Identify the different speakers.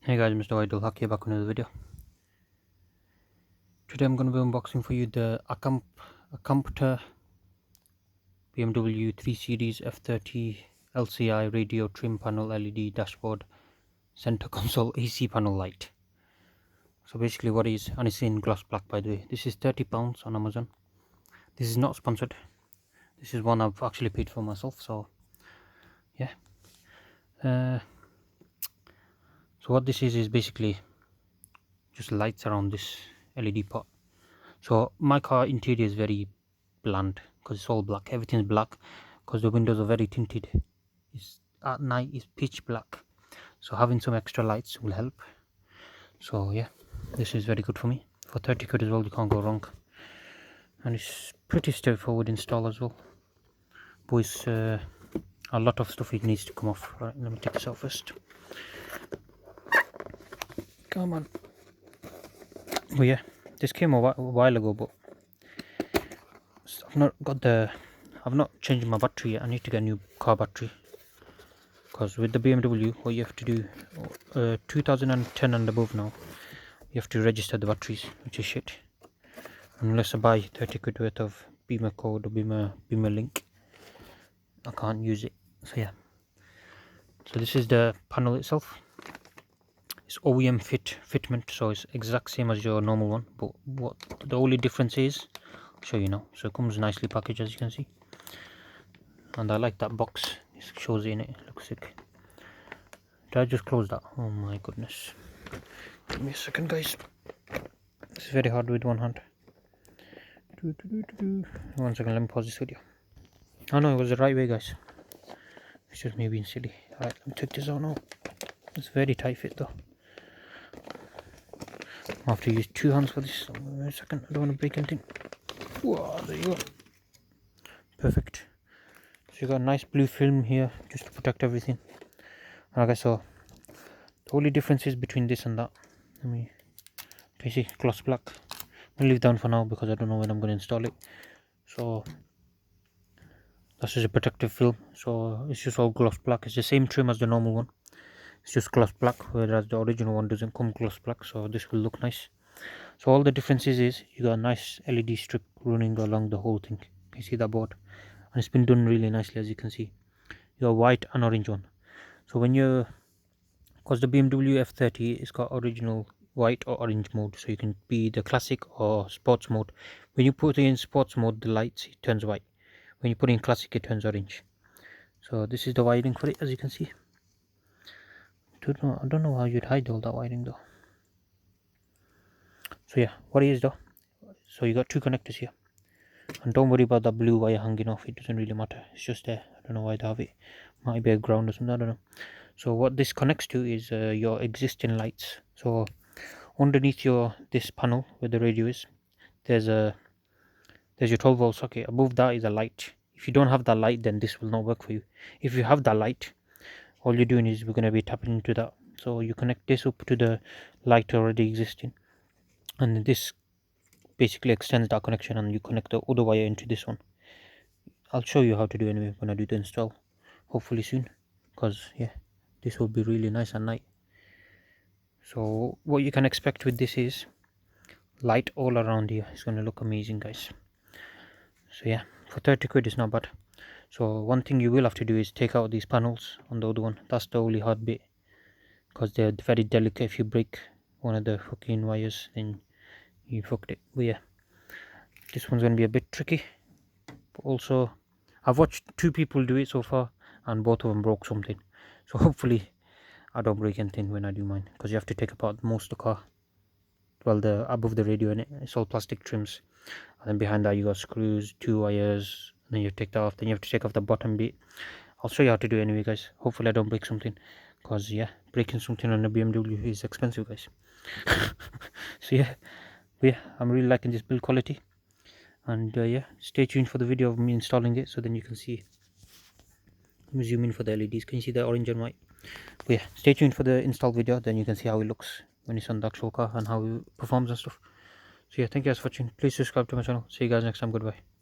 Speaker 1: Hey guys, MrWaheedulHaque here, back with another video. Today I'm going to be unboxing for you the ACAMPTAR BMW 3 Series F30 LCI radio trim panel LED dashboard center console AC panel light. So basically what it is, and it's in gloss black by the way. This is £30 on Amazon. This is not sponsored. This is one I've actually paid for myself. So yeah. So what this is basically just lights around this LED part. So my car interior is very bland because it's all black. Everything's black because the windows are very tinted. It's at night it's pitch black, so having some extra lights will help. So yeah, this is very good for me. For 30 quid as well, you can't go wrong, and it's pretty straightforward install as well. But it's a lot of stuff it needs to come off. Right, let me take this out first. Come on. Oh yeah, this came a while ago, but I've not changed my battery yet. I need to get a new car battery, because with the BMW what you have to do, 2010 and above now, you have to register the batteries, which is shit. Unless I buy 30 quid worth of Beamer code or Beamer link, I can't use it. So yeah, so this is the panel itself. It's OEM fitment, so it's exact same as your normal one, but what the only difference is, I'll show you now. So it comes nicely packaged, as you can see, and I like that box. It shows it in it. It looks sick. Did I just close that? Oh my goodness. Give me a second, guys. It's very hard with one hand. 1 second, let me pause this video. Oh no, it was the right way, guys. It's just me being silly. Alright, let me take this out now. It's very tight fit though. I have to use 2 hands for this. Wait a second, I don't want to break anything. Whoa, there you go. Perfect. So you got a nice blue film here just to protect everything. Okay, so the only difference is between this and that. Can you see, gloss black. I'll leave down for now because I don't know when I'm going to install it. So that's just a protective film. So it's just all gloss black. It's the same trim as the normal one. It's just gloss black, whereas the original one doesn't come gloss black. So this will look nice. So all the differences is you got a nice LED strip running along the whole thing. You see that board, and it's been done really nicely, as you can see. You got white and orange one. So when you're, because the BMW F30 it's got original white or orange mode, so you can be the classic or sports mode. When you put it in sports mode, the lights, it turns white. When you put it in classic, it turns orange. So this is the wiring for it, as you can see. I don't know how you'd hide all that wiring though. So yeah, what it is though, so you got 2 connectors here, and don't worry about that blue wire hanging off. It doesn't really matter, it's just there. I don't know why they have it. Might be a ground or something, I don't know. So what this connects to is your existing lights. So underneath this panel where the radio is, there's your 12-volt socket. Above that is a light. If you don't have that light, then this will not work for you. If you have that light, all you're doing is we're going to be tapping into that. So you connect this up to the light already existing, and this basically extends that connection, and you connect the other wire into this one. I'll show you how to do anyway when I do the install, hopefully soon, because yeah, this will be really nice at night. So what you can expect with this is light all around here. It's going to look amazing, guys. So yeah, for 30 quid it's not bad. So one thing you will have to do is take out these panels on the other one. That's the only hard bit, because they're very delicate. If you break one of the fucking wires, then you fucked it. But yeah, this one's going to be a bit tricky, but also I've watched 2 people do it so far, and both of them broke something. So hopefully I don't break anything when I do mine, because you have to take apart most of the car. Well, the above the radio in it, it's all plastic trims, and then behind that you got screws, 2 wires, and then you take that off. Then you have to take off the bottom bit. I'll show you how to do it anyway, guys. Hopefully I don't break something, because yeah, breaking something on a BMW is expensive, guys. So yeah, I'm really liking this build quality, and yeah, stay tuned for the video of me installing it, so then you can see. Let me zoom in for the LEDs. Can you see the orange and white? But yeah, stay tuned for the install video, then you can see how it looks when it's on the actual car and how it performs and stuff. So yeah, thank you guys for watching. Please subscribe to my channel. See you guys next time. Goodbye.